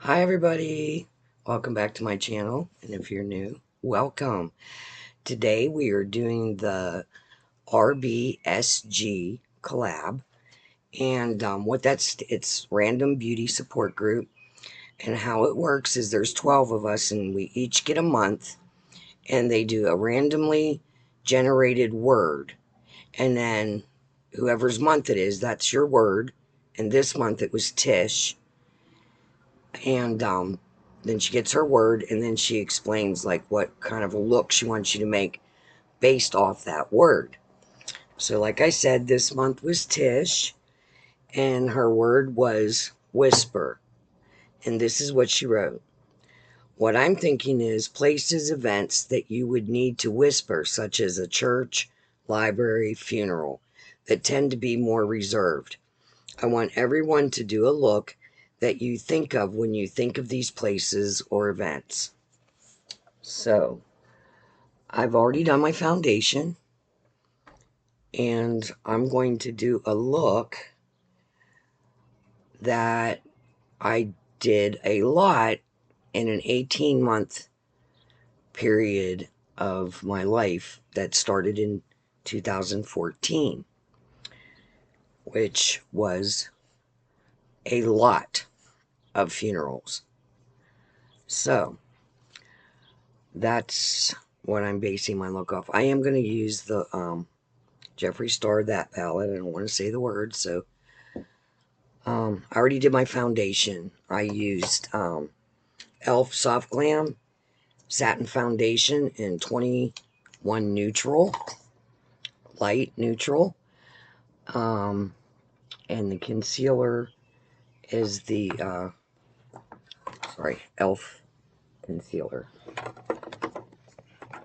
Hi everybody, welcome back to my channel, and if you're new, welcome. Today we are doing the RBSG collab, and it's Random Beauty Support Group, and how it works is there's 12 of us and we each get a month, and they do a randomly generated word, and then whoever's month it is, that's your word, and this month it was Tish. And then she gets her word, and then she explains like what kind of a look she wants you to make based off that word. So like I said, this month was Tish, and her word was whisper, and this is what she wrote. What I'm thinking is places, events that you would need to whisper, such as a church, library, funeral, that tend to be more reserved. I want everyone to do a look that you think of when you think of these places or events. So, I've already done my foundation, and I'm going to do a look that I did a lot in an 18-month period of my life that started in 2014, which was a lot of funerals. So, that's what I'm basing my look off. I am going to use the Jeffree Star That palette. I don't want to say the word, so I already did my foundation. I used e.l.f. Soft Glam Satin Foundation in 21 Neutral, light neutral, and the concealer is the e.l.f. concealer.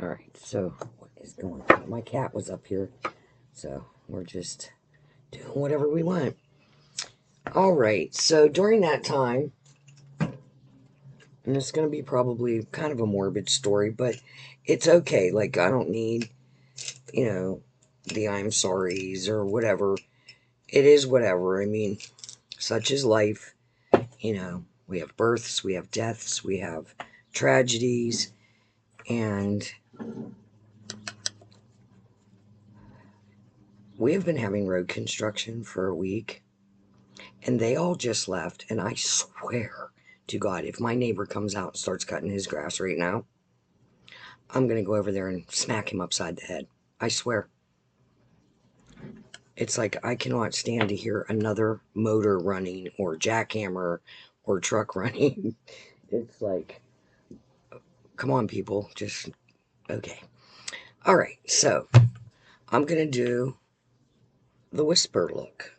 Alright, so what is going on? My cat was up here, so we're just doing whatever we want. Alright, so during that time, and it's going to be probably kind of a morbid story, but it's okay. Like, I don't need, the I'm sorries or whatever. It is whatever. I mean, such is life. We have births, we have deaths, we have tragedies, and we have been having road construction for a week, and they all just left, and I swear to God, if my neighbor comes out and starts cutting his grass right now, I'm going to go over there and smack him upside the head. I swear. It's like I cannot stand to hear another motor running or jackhammer or truck running. It's like, come on, people. Just, okay. All right, so I'm going to do the whisper look.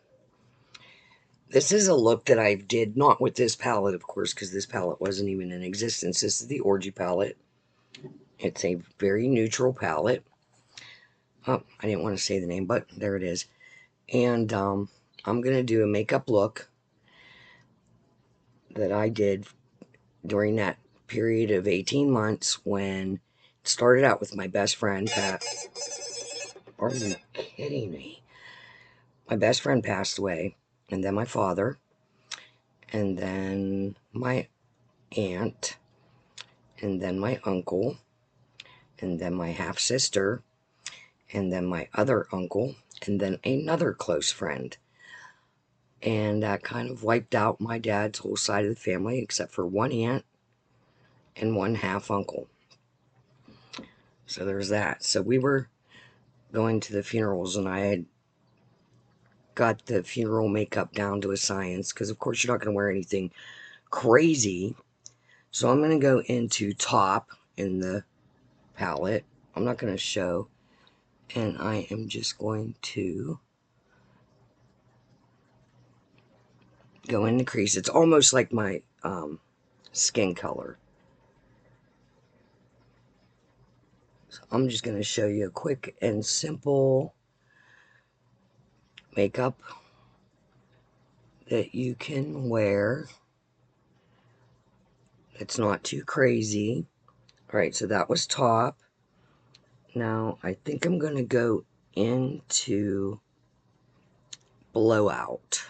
This is a look that I did not with this palette, of course, because this palette wasn't even in existence. This is the Orgy palette. It's a very neutral palette. Oh, I didn't want to say the name, but there it is. And I'm going to do a makeup look that I did during that period of 18 months when it started out with my best friend, Pat. Are you kidding me? My best friend passed away, and then my father, and then my aunt, and then my uncle, and then my half-sister, and then my other uncle, and then another close friend. And that kind of wiped out my dad's whole side of the family, except for one aunt and one half-uncle. So there's that. So we were going to the funerals, and I had got the funeral makeup down to a science, because of course you're not going to wear anything crazy. So I'm going to go into top in the palette. I'm not going to show, and I am just going to go in the crease. It's almost like my skin color. So I'm just going to show you a quick and simple makeup that you can wear. It's not too crazy. Alright, so that was top. Now, I think I'm going to go into blowout.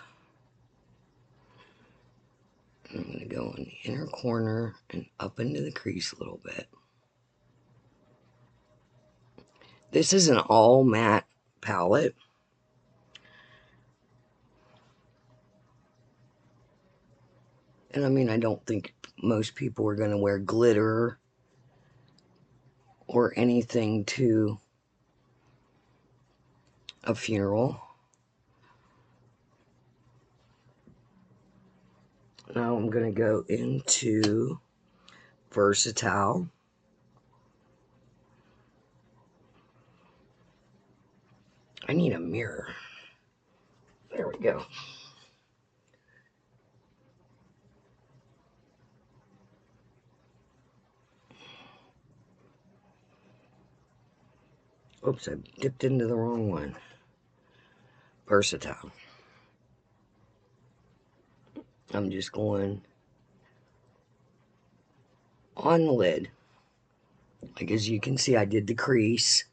I'm going to go in the inner corner and up into the crease a little bit. This is an all matte palette. And I mean, I don't think most people are going to wear glitter or anything to a funeral. Now I'm going to go into Versatile. I need a mirror. There we go. Oops, I dipped into the wrong one. Versatile. I'm just going on the lid. Like, as you can see, I did the crease.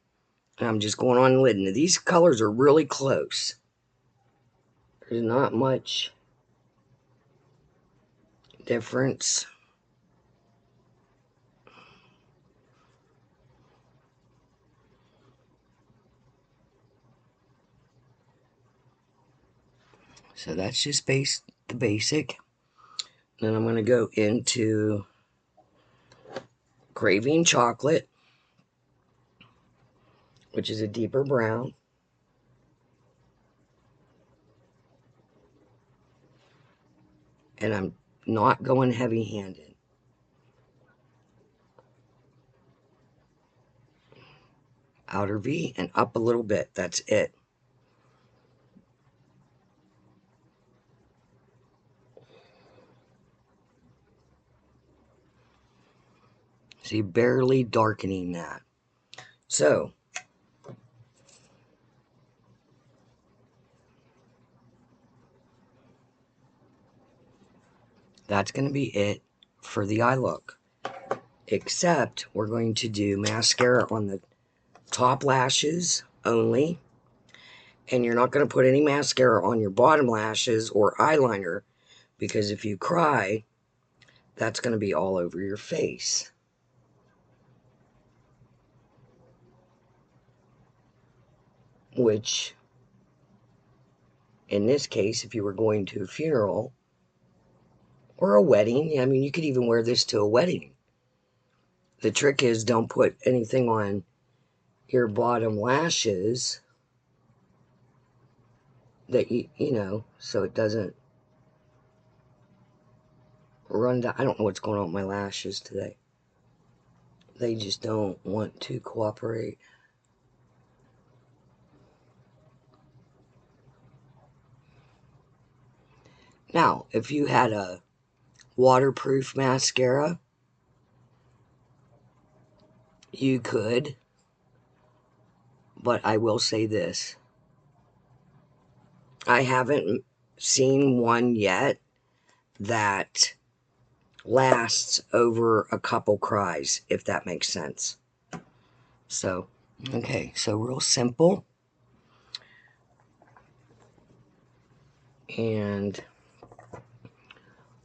And I'm just going on the lid. Now, these colors are really close. There's not much difference. So that's just the basic. Then I'm going to go into Craving Chocolate, which is a deeper brown. And I'm not going heavy-handed. Outer V and up a little bit. That's it. See, barely darkening that. So, that's going to be it for the eye look. Except we're going to do mascara on the top lashes only. And you're not going to put any mascara on your bottom lashes or eyeliner, because if you cry, that's going to be all over your face. Which, in this case, if you were going to a funeral or a wedding, I mean, you could even wear this to a wedding. The trick is, don't put anything on your bottom lashes that you know, so it doesn't run down. I don't know what's going on with my lashes today. They just don't want to cooperate. Now, if you had a waterproof mascara, you could, but I will say this. I haven't seen one yet that lasts over a couple cries, if that makes sense. So, okay, so real simple. And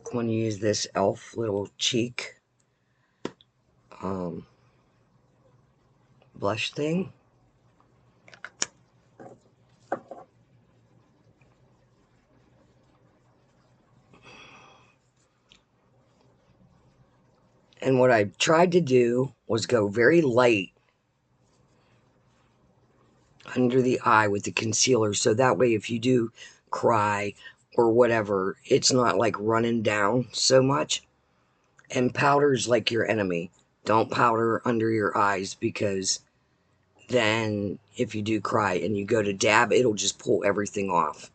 I'm going to use this e.l.f. little cheek blush thing. And what I tried to do was go very light under the eye with the concealer, so that way if you do cry or whatever, it's not like running down so much. And powder's like your enemy. Don't powder under your eyes, because then if you do cry and you go to dab, it'll just pull everything off.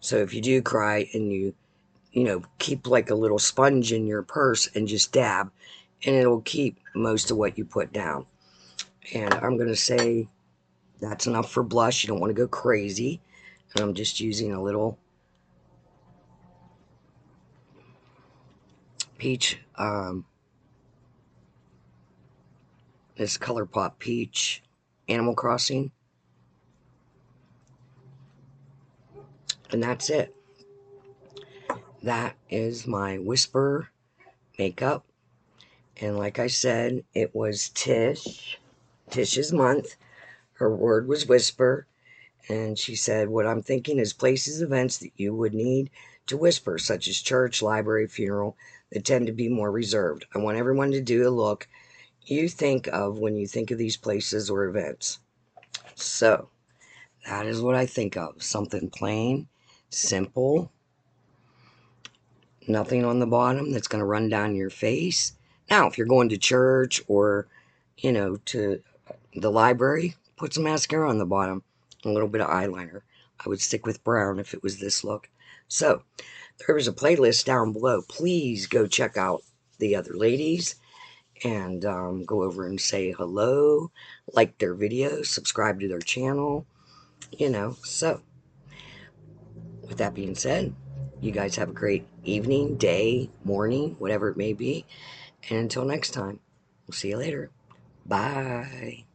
So if you do cry and you know, keep like a little sponge in your purse and just dab, and it'll keep most of what you put down. And I'm going to say that's enough for blush. You don't want to go crazy. And I'm just using a little peach, this ColourPop Peach Animal Crossing. And that's it. that is my whisper makeup. And like I said, it was Tish's month. Her word was whisper. And she said, what I'm thinking is places, events that you would need to whisper, such as church, library, funeral, that tend to be more reserved. I want everyone to do a look you think of when you think of these places or events. So, that is what I think of. Something plain, simple, nothing on the bottom that's going to run down your face. Now, if you're going to church or, to the library, put some mascara on the bottom, a little bit of eyeliner. I would stick with brown if it was this look. So, there is a playlist down below. Please go check out the other ladies and go over and say hello, like their videos, subscribe to their channel, So, with that being said, you guys have a great evening, day, morning, whatever it may be. And until next time, we'll see you later. Bye.